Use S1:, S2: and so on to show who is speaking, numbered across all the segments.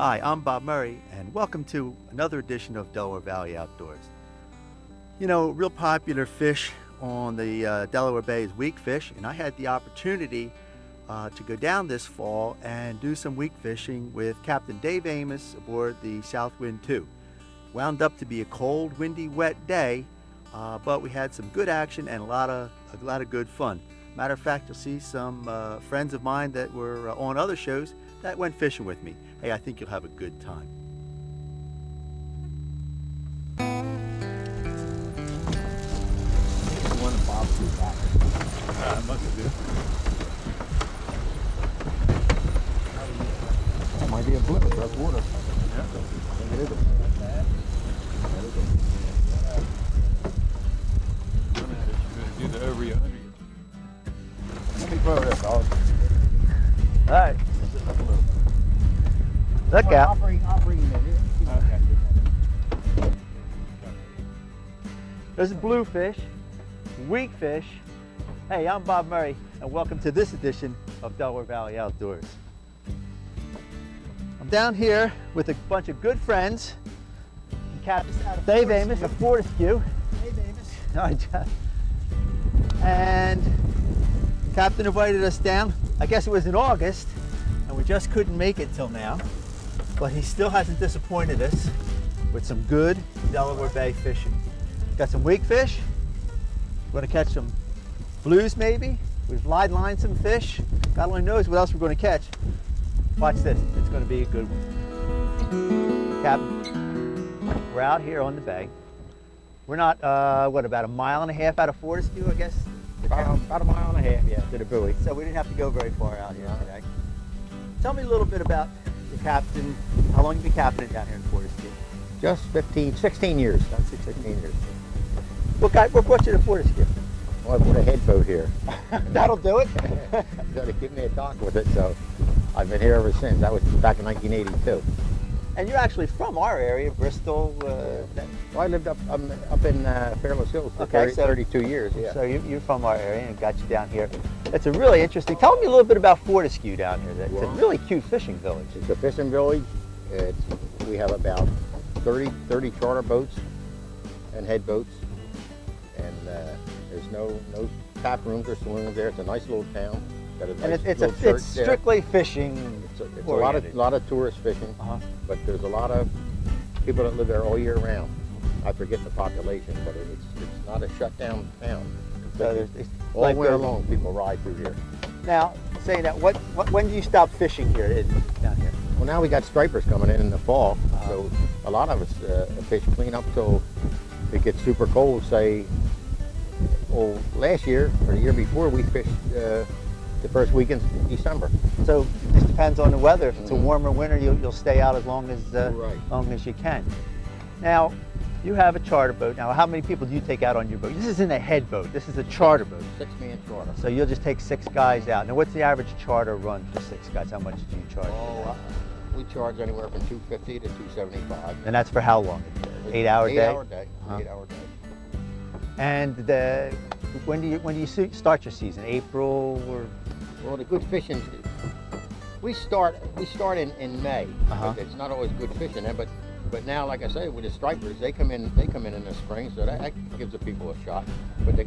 S1: Hi, I'm Bob Murray, and welcome to another edition of Delaware Valley Outdoors. You know, real popular fish on the Delaware Bay is weak fish, and I had the opportunity to go down this fall and do some weak fishing with Captain Dave Amos aboard the Southwind 2. Wound up to be a cold, windy, wet day, but we had some good action and a lot of good fun. Matter of fact, you'll see some friends of mine that were on other shows that went fishing with me. Hey, I think you'll have a good time.
S2: One Bob threw back.
S3: Must have been.
S2: That might be a blue. That's water.
S3: Yeah.
S2: I think it is.
S3: Do the over 100.
S2: Let me throw this, dog.
S1: All right, look out.
S2: I'll bring it.
S3: Okay.
S1: There's a bluefish, weak fish. Hey, I'm Bob Murray, and welcome to this edition of Delaware Valley Outdoors. I'm down here with a bunch of good friends. Captain Dave Amos of Fortescue.
S2: Dave Amos.
S1: And Captain invited us down. I guess it was in August, and we just couldn't make it till now. But he still hasn't disappointed us with some good Delaware Bay fishing. Got some weak fish. We're gonna catch some blues maybe. We've lined some fish. God only knows what else we're gonna catch. Watch this, it's gonna be a good one. Captain, we're out here on the bay. We're not, about a mile and a half out of Fortescue, I guess?
S2: About a mile and a half, yeah, to the buoy.
S1: So we didn't have to go very far out here today. Tell me a little bit about the captain, how long you been captaining down here in Fortescue?
S2: Just 16 years. That's 16 years.
S1: What brought you to Fortescue?
S2: Well, I put a head boat here.
S1: That'll do it.
S2: Got to give me a dock with it, so I've been here ever since. That was back in 1982.
S1: And you're actually from our area, Bristol.
S2: Well, I lived up in Fairless Hills for
S1: Okay,
S2: 32 years. Yeah.
S1: So you're from our area and got you down here. It's a really interesting. Tell me a little bit about Fortescue down here. It's a really cute fishing village.
S2: It's a fishing village. We have about 30 charter boats and head boats, and there's no tap rooms or saloons there. It's a nice little town. Got a nice little church
S1: it's strictly fishing.
S2: It's a lot of tourist fishing, but there's a lot of people that live there all year round. I forget the population, but it's not a shut down town.
S1: So
S2: all winter long, people ride through here.
S1: Now, saying that, when do you stop fishing here down here?
S2: Well, now we got stripers coming in the fall, so a lot of us fish clean up till it gets super cold. Say, last year or the year before, we fished the first weekend in December.
S1: So it just depends on the weather. If it's a warmer winter, you'll stay out as long as long as you can. Now, you have a charter boat. Now, how many people do you take out on your boat? This isn't a head boat. This is a charter boat.
S2: 6-man charter.
S1: So you'll just take 6 guys out. Now, what's the average charter run for 6 guys? How much do you charge?
S2: We charge anywhere from $250 to $275.
S1: And that's for how long? 8-hour day?
S2: 8-hour day. 8-hour day.
S1: And when do you start your season? April or?
S2: Well, the good fishing, we start in May. It's not always good fishing then, but now, like I say, with the stripers, they come in in the spring, so that gives the people a shot. But the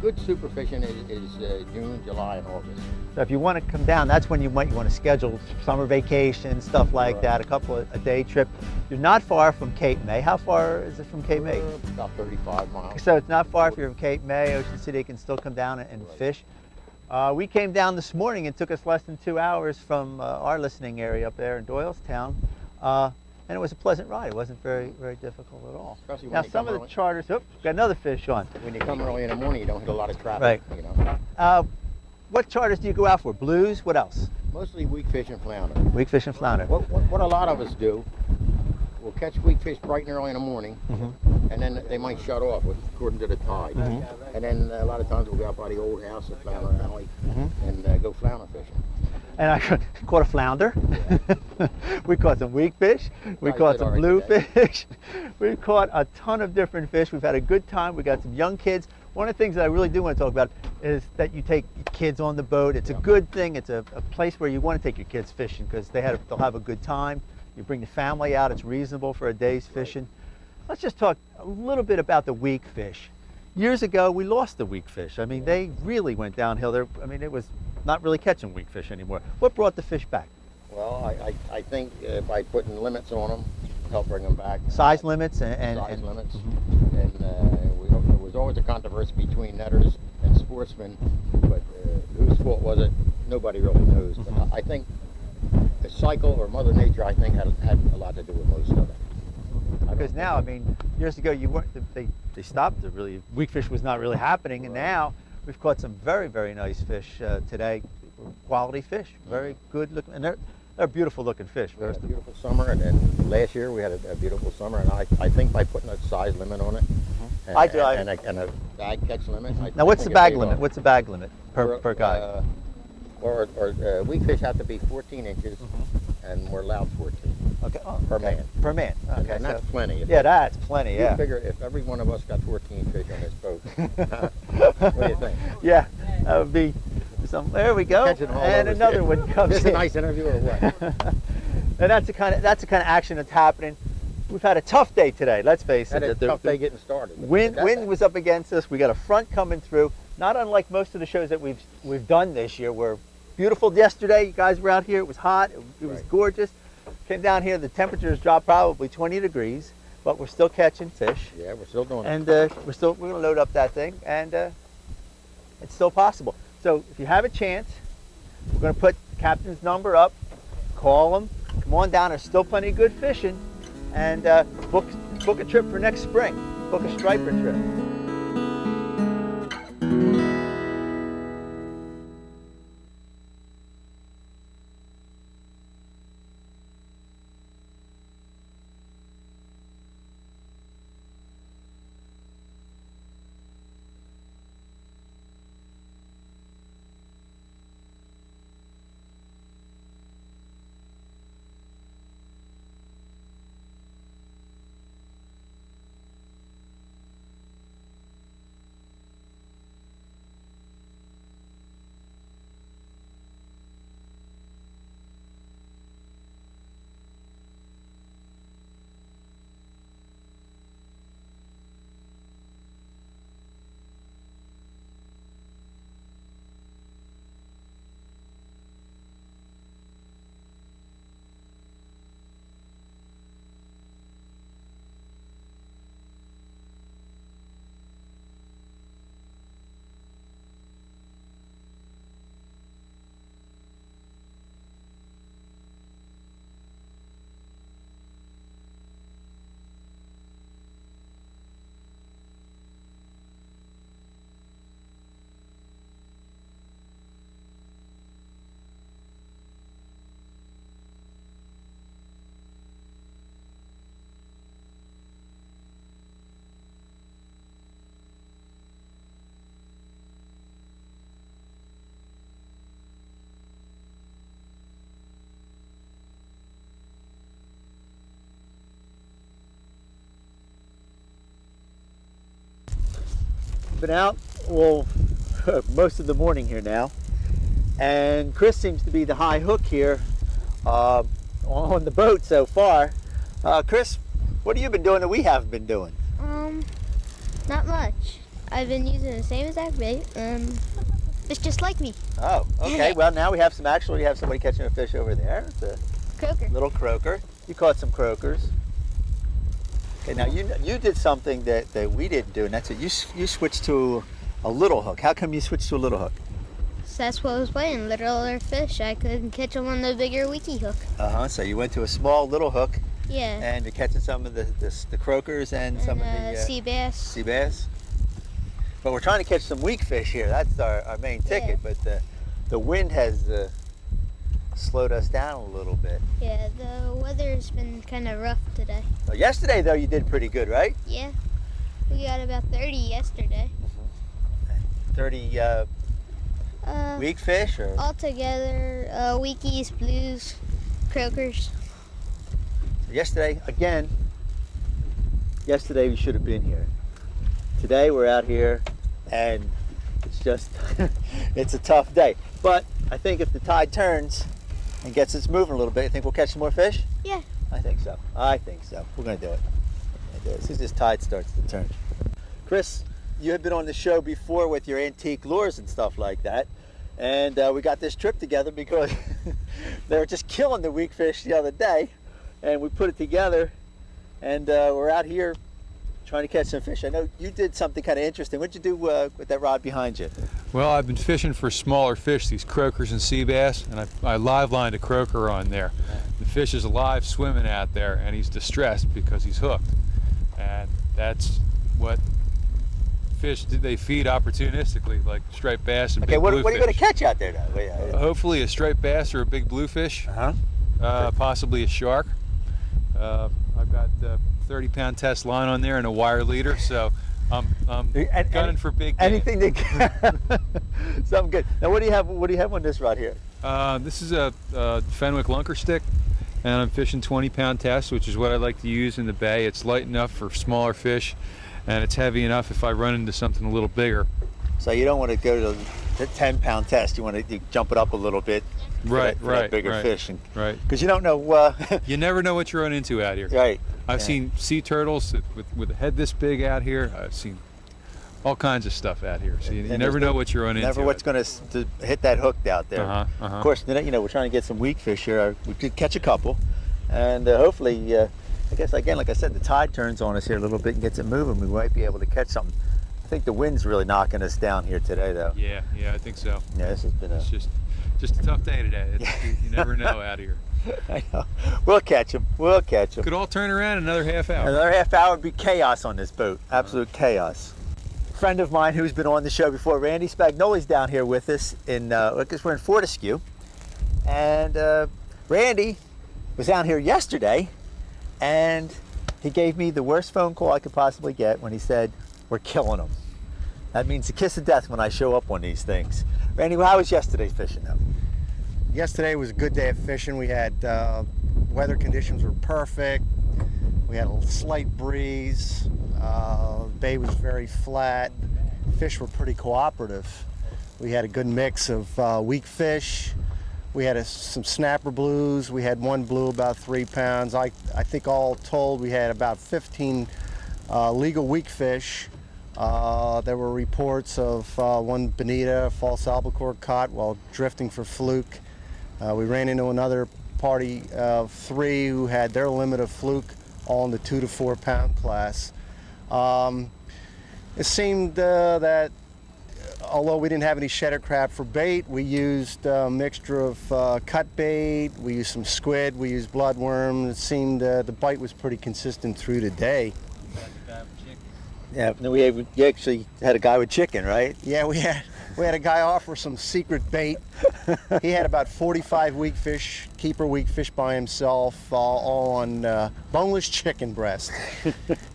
S2: good super fishing is June, July, and August.
S1: So if you want to come down, that's when you want to schedule summer vacation, stuff like that, a day trip. You're not far from Cape May. How far is it from Cape May?
S2: About 35 miles.
S1: So it's not far if you're from Cape May, Ocean City. You can still come down and fish. We came down this morning. It took us less than 2 hours from our listening area up there in Doylestown. And it was a pleasant ride. It wasn't very difficult at all.
S2: Especially when
S1: now some of the charters, got another fish on.
S2: When you come early in the morning, you don't hit a lot of traffic.
S1: Right.
S2: You know.
S1: What charters do you go out for? Blues? What else?
S2: Mostly weak fish and flounder.
S1: Weak fish and flounder.
S2: What a lot of us do, we'll catch weak fish bright and early in the morning, and then they might shut off according to the tide. And then a lot of times we'll go out by the old house at Flounder Alley and go flounder fishing.
S1: And I caught a flounder. Yeah. We caught some weak fish. We caught some bluefish. We caught a ton of different fish. We've had a good time. We got some young kids. One of the things that I really do want to talk about is that you take kids on the boat. It's a good thing. It's a place where you want to take your kids fishing because they'll have a good time. You bring the family out, it's reasonable for a day's fishing. Let's just talk a little bit about the weak fish. Years ago, we lost the weak fish. I mean, they really went downhill there. I mean, it was not really catching weak fish anymore. What brought the fish back?
S2: Well, I think by putting limits on them, help bring them back.
S1: Size limits
S2: size limits. And there was always a controversy between netters and sportsmen, but whose fault was it? Nobody really knows. But I think the cycle or Mother Nature, I think, had a lot to do with most of it.
S1: Because now, I mean, years ago, they stopped. Weak fish was not really happening, and now we've caught some very, very nice fish today. Quality fish, very good looking, and they're beautiful looking fish.
S2: We had a beautiful summer, and then last year we had a beautiful summer, and I think by putting a size limit on it, and a bag catch limit.
S1: Now, what's the bag limit? What's the bag limit per guy?
S2: Weak fish have to be 14 inches, and we're allowed 14.
S1: Okay.
S2: Per man.
S1: Per man. Okay.
S2: And that's plenty.
S1: That's plenty.
S2: You figure if every one of us got 14 fish on this boat, what do you think?
S1: Yeah, that would be some. There we go. And another one comes
S2: This is
S1: in.
S2: a nice interview or what?
S1: And that's the kind of action that's happening. We've had a tough day today. Let's face it.
S2: Had a tough day getting started.
S1: Wind was up against us. We got a front coming through. Not unlike most of the shows that we've done this year. We're beautiful yesterday. You guys were out here. It was hot. It was gorgeous. Came down here. The temperatures dropped probably 20 degrees, but we're still catching fish.
S2: Yeah, we're still doing it.
S1: And we're going to load up that thing, and it's still possible. So if you have a chance, we're going to put the captain's number up. Call him. Come on down. There's still plenty of good fishing, and book a trip for next spring. Book a striper trip. Been out most of the morning here now, and Chris seems to be the high hook here on the boat so far. Chris, what have you been doing that we haven't been doing?
S4: Not much. I've been using the same exact bait, fish just like me.
S1: Oh, okay. Well, now we have somebody catching a fish over there. It's a
S4: Croaker.
S1: little croaker. You caught some croakers. Okay, now you did something that we didn't do, and that's it. You switched to a little hook. How come you switched to a little hook?
S4: So that's what I was playing, littler fish. I couldn't catch them on the bigger weaky hook.
S1: So you went to a small little hook.
S4: Yeah.
S1: And you're catching some of the croakers and some of the
S4: sea bass.
S1: Sea bass. But we're trying to catch some weak fish here. That's our main ticket.
S4: Yeah.
S1: But the wind has slowed us down a little bit.
S4: Yeah, the weather's been kind of rough today.
S1: Well, yesterday, though, you did pretty good, right?
S4: Yeah. We got about 30 yesterday.
S1: 30 weak fish? Or?
S4: Altogether, weakies, blues, croakers.
S1: Yesterday we should have been here. Today we're out here, and it's just, it's a tough day. But I think if the tide turns and gets us moving a little bit, I think we'll catch some more fish?
S4: Yeah.
S1: I think so. I think so. We're going to do it. As soon as this tide starts to turn. Chris, you had been on the show before with your antique lures and stuff like that. And we got this trip together because they were just killing the weak fish the other day. And we put it together. And we're out here trying to catch some fish. I know you did something kind of interesting. What'd you do with that rod behind you?
S3: Well, I've been fishing for smaller fish, these croakers and sea bass, and I live lined a croaker on there. The fish is alive swimming out there, and he's distressed because he's hooked. And that's what fish they feed opportunistically, like striped bass and big bluefish.
S1: What are you going to catch out there now?
S3: Hopefully a striped bass or a big bluefish, possibly a shark. I've got 30-pound test line on there and a wire leader, so I'm gunning for big game.
S1: Anything that something good. Now, what do you have on this rod here?
S3: This is a Fenwick lunker stick, and I'm fishing 20-pound test, which is what I like to use in the bay. It's light enough for smaller fish, and it's heavy enough if I run into something a little bigger.
S1: So you don't want to go to the 10-pound test. You want to jump it up a little bit.
S3: Right.
S1: Bigger fish.
S3: Right.
S1: Because you don't know.
S3: You never know what you run into out here.
S1: Right.
S3: I've seen sea turtles with a head this big out here. I've seen all kinds of stuff out here. So you never know what you're running into.
S1: Never what's going to hit that hook out there. Of course, we're trying to get some weak fish here. We did catch a couple, and hopefully, I guess again, like I said, the tide turns on us here a little bit and gets it moving. We might be able to catch something. I think the wind's really knocking us down here today, though.
S3: Yeah, I think so.
S1: Yeah, this has been
S3: it's just a tough day today. You never know out here.
S1: I know. We'll catch them.
S3: Could all turn around in another half hour.
S1: Another half hour would be chaos on this boat. Absolute chaos. A friend of mine who's been on the show before, Randy Spagnoli's down here with us because we're in Fortescue. And Randy was down here yesterday, and he gave me the worst phone call I could possibly get when he said, "We're killing them." That means the kiss of death when I show up on these things. Randy, how was yesterday's fishing though?
S5: Yesterday was a good day of fishing. We had weather conditions were perfect. We had a slight breeze. The bay was very flat. Fish were pretty cooperative. We had a good mix of weak fish. We had some snapper blues. We had one blue about 3 pounds. I think all told we had about 15 legal weak fish. There were reports of one bonita, false albacore caught while drifting for fluke. We ran into another party of 3 who had their limit of fluke all in the 2 to 4 pound class. It seemed that although we didn't have any shedder crab for bait, we used a mixture of cut bait, we used some squid, we used bloodworm. It seemed the bite was pretty consistent through the day.
S1: Yeah, we actually had a guy with chicken, right?
S5: Yeah, we had a guy offer some secret bait. He had about 45 weak fish, keeper weak fish by himself, all on boneless chicken breast.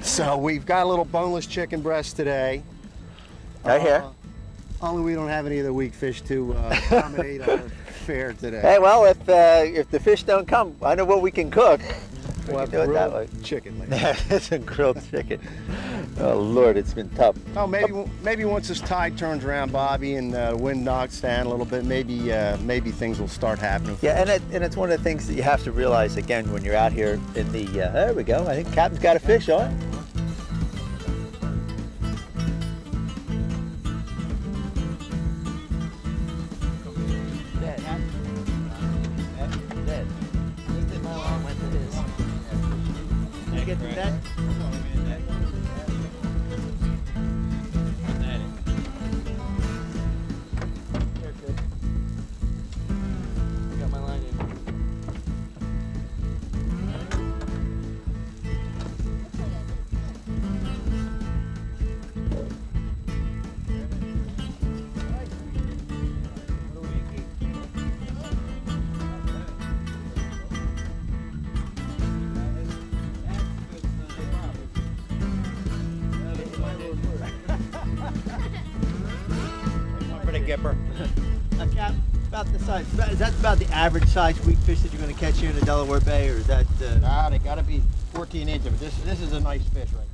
S5: So we've got a little boneless chicken breast today.
S1: Right here.
S5: Only we don't have any of the weak fish to accommodate our fare today.
S1: Hey, well, if the fish don't come, I know what we can cook.
S5: We'll have
S1: do it that way.
S5: Chicken.
S1: Yeah, it's a grilled chicken. Oh Lord, it's been tough.
S5: Oh, maybe once this tide turns around, Bobby, and the wind knocks down a little bit, maybe things will start happening.
S1: Yeah, and it's one of the things that you have to realize again when you're out here in the. There we go. I think Captain's got a fish on. Get the net.
S6: Got my line in.
S1: Pretty gipper. Cap, about the size. Is that about the average size weak fish that you're going to catch here in the Delaware Bay, or is that?
S2: Nah, they got to be 14 inches. But this is a nice fish, right?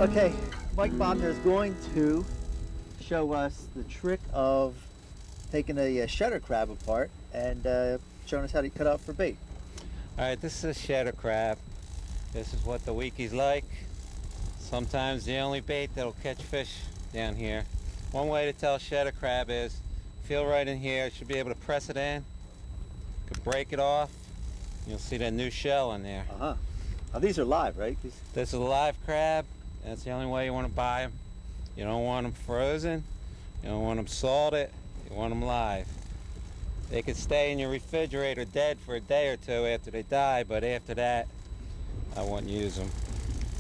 S1: Okay, Mike Bobner is going to show us the trick of taking a shedder crab apart and showing us how to cut out for bait.
S7: All right, this is a shedder crab. This is what the weekie's like. Sometimes the only bait that'll catch fish down here. One way to tell shedder crab is feel right in here. You should be able to press it in. You could break it off. You'll see that new shell in there.
S1: Uh-huh. Now these are live, right?
S7: This is a live crab. That's the only way you want to buy them. You don't want them frozen. You don't want them salted. You want them live. They could stay in your refrigerator dead for a day or two after they die, but after that, I wouldn't use them.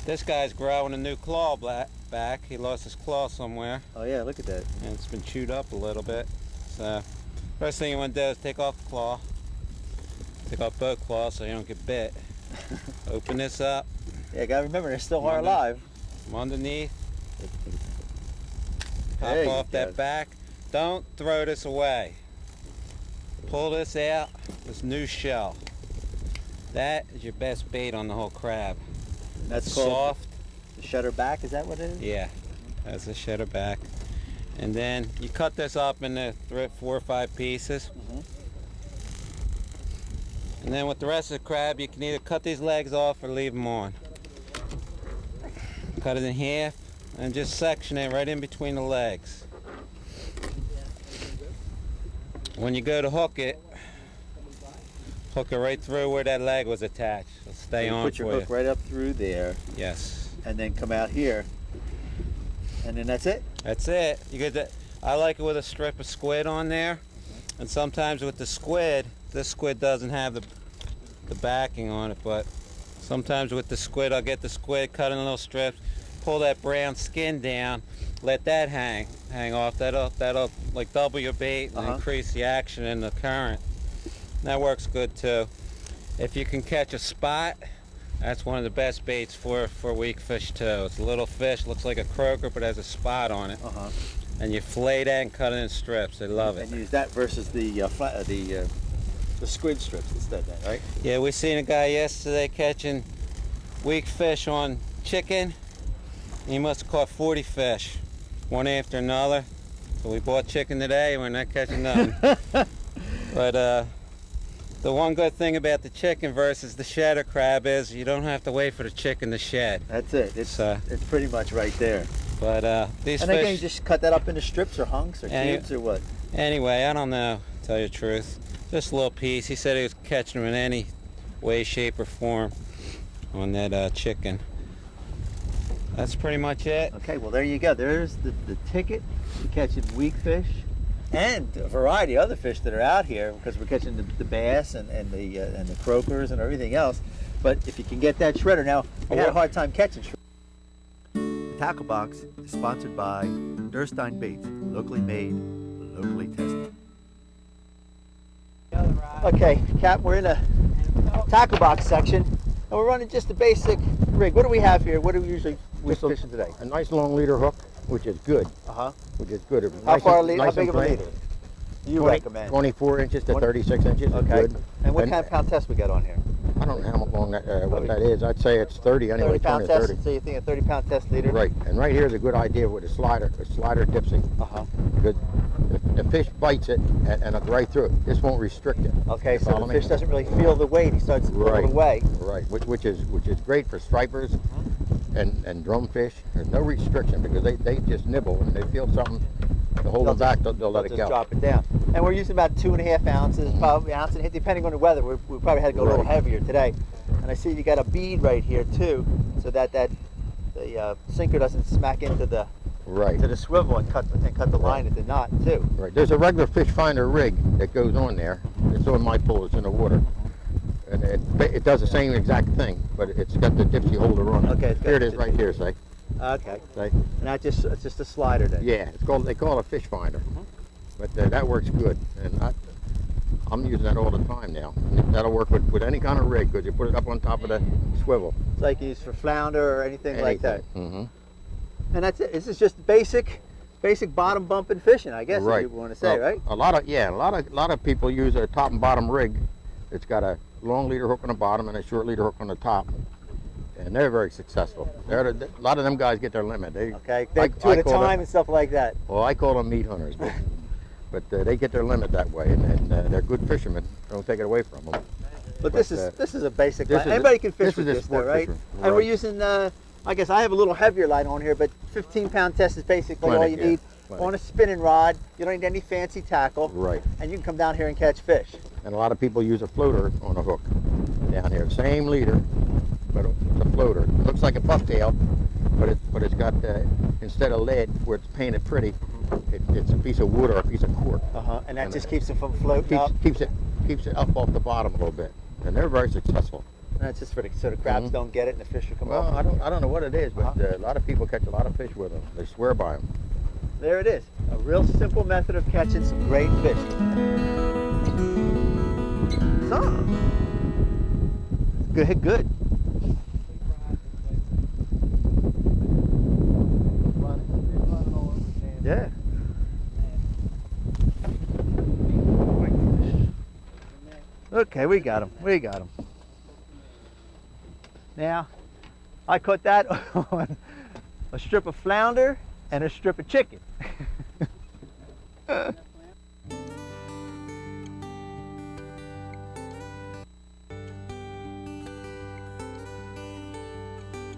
S7: This guy's growing a new claw back. He lost his claw somewhere.
S1: Oh yeah, look at that.
S7: And it's been chewed up a little bit. So, first thing you want to do is take off the claw. Take off both claws so you don't get bit. Open this up.
S1: Yeah, gotta remember, they still are alive.
S7: From underneath.
S1: There
S7: Pop
S1: you
S7: off
S1: go.
S7: that back. Don't throw this away. Pull this out, this new shell. That is your best bait on the whole crab.
S1: That's
S7: It's
S1: called
S7: soft.
S1: the shedder back, is that what it is?
S7: Yeah, that's a shedder back. And then you cut this up into 4 or 5 pieces. And then with the rest of the crab, you can either cut these legs off or leave them on. Cut it in half and just section it right in between the legs. When you go to hook it right through where that leg was attached. It'll stay
S1: So you
S7: on
S1: put your
S7: for
S1: hook
S7: you.
S1: right up through there,
S7: Yes.
S1: and then come out here, and then that's it?
S7: That's it. You get that. I like it with a strip of squid on there, and sometimes with the squid, this squid doesn't have the backing on it, but sometimes with the squid, I'll get the squid cut in little strips, pull that brown skin down, let that hang off. That'll like double your bait and increase the action in the current. And that works good too. If you can catch a spot, that's one of the best baits for weak fish too. It's a little fish, looks like a croaker, but has a spot on it. And you fillet that and cut it in strips. They love it.
S1: And use that versus the squid strips instead, then, right?
S7: Yeah, we seen a guy yesterday catching weak fish on chicken. He must have caught 40 fish, one after another. So we bought chicken today, and we're not catching nothing. But the one good thing about the chicken versus the shedder crab is you don't have to wait for the chicken to shed.
S1: That's it. It's pretty much right there.
S7: But these
S1: and
S7: fish.
S1: again, you just cut that up into strips or hunks or cubes or what?
S7: Anyway, I don't know, to tell you the truth. Just a little piece. He said he was catching them in any way, shape, or form on that chicken. That's pretty much it.
S1: Okay, well there you go. There's the ticket to catching weak fish and a variety of other fish that are out here because we're catching the bass and the croakers and everything else. But if you can get that shredder, now we had a hard time catching shredder. The Tackle Box is sponsored by Durstein Baits, locally made, locally tested. Okay, Cap, we're in a Tackle Box section, and we're running just a basic rig. What do we have here? What do we usually fishing today?
S2: A nice long leader hook, which is good. Which is good.
S1: How
S2: Nice
S1: far
S2: and-
S1: lead?
S2: nice
S1: How big
S2: and
S1: of a
S2: plain.
S1: leader? You recommend?
S2: 24 inches to
S1: 20
S2: 36 inches is
S1: Okay.
S2: good.
S1: And what
S2: And-
S1: kind of pound test we got on here?
S2: I don't know how long that, what that is. I'd say it's 30 anyway,
S1: 30 pound
S2: 20 or
S1: test.
S2: 30.
S1: So you think a 30 pound test leader?
S2: Right, and right here is a good idea with a slider dipsy. Because the fish bites it and it's right through it. This won't restrict it.
S1: Okay, so
S2: Follow
S1: the
S2: me?
S1: fish doesn't really feel the weight. He starts pulling away.
S2: Right, which is great for stripers and drumfish. There's no restriction because they just nibble and they feel something to hold them back. They'll let it
S1: just
S2: go.
S1: drop it down. And we're using about 2.5 ounces, probably ounce and a half, depending on the weather. We probably had to go a little heavier today. And I see you got a bead right here too, so that the sinker doesn't smack into the swivel and cut the line at the knot too.
S2: Right. There's a regular fish finder rig that goes on there. It's on my pool. It's in the water, and it does the same exact thing, but it's got the dipsy holder on it.
S1: Okay.
S2: Here it is, right here. Say.
S1: Okay.
S2: Say.
S1: And it's just a slider then.
S2: Yeah. They call it a fish finder, but that works good, and I'm using that all the time now. That'll work with any kind of rig because you put it up on top of the swivel.
S1: It's like used for flounder or anything like that.
S2: Mm-hmm.
S1: And that's it. This is just basic bottom bumping fishing, I guess, if you want to say, right?
S2: A lot of people use a top and bottom rig. It's got a long leader hook on the bottom and a short leader hook on the top. and they're very successful. A lot of them guys get their limit.
S1: Okay, they two at a
S2: call them-
S1: time and stuff like that.
S2: Well, I call them meat hunters, but they get their limit that way, and they're good fishermen. Don't take it away from them.
S1: But this is a basic
S2: this
S1: line.
S2: is
S1: Anybody
S2: a-
S1: can fish
S2: this
S1: with
S2: is a
S1: this, though,
S2: sport
S1: right?
S2: fisherman.
S1: And we're
S2: Right.
S1: using, I guess I have a little heavier line on here, but 15-pound test is basically all
S2: Plenty,
S1: you
S2: yeah,
S1: need
S2: plenty.
S1: on a spinning rod. You don't need any fancy tackle,
S2: Right.
S1: and you can come down here and catch fish.
S2: And a lot of people use a floater on a hook down here. Same leader, but it's a floater. It looks like a bucktail, but it's got instead of lead where it's painted pretty, it's a piece of wood or a piece of cork.
S1: And that just keeps it from floating up.
S2: Keeps it up off the bottom a little bit, and they're very successful.
S1: And that's just so the crabs
S2: Mhm.
S1: don't get it and the fish will come
S2: Well,
S1: off.
S2: I don't know what it is, but a lot of people catch a lot of fish with them. They swear by them.
S1: There it is. A real simple method of catching some great fish. So, good. Yeah. Okay, we got him. Now, I caught that on a strip of flounder and a strip of chicken.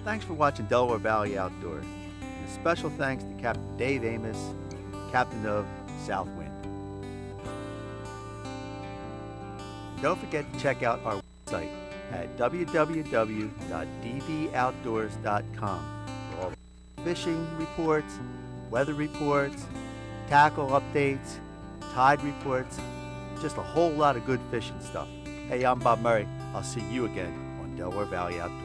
S1: Thanks for watching Delaware Valley Outdoors. And a special thanks to Captain Dave Amos, captain of Southwind. Don't forget to check out our website at www.dvoutdoors.com for all fishing reports, weather reports, tackle updates, tide reports, just a whole lot of good fishing stuff. Hey, I'm Bob Murray. I'll see you again on Delaware Valley Outdoors.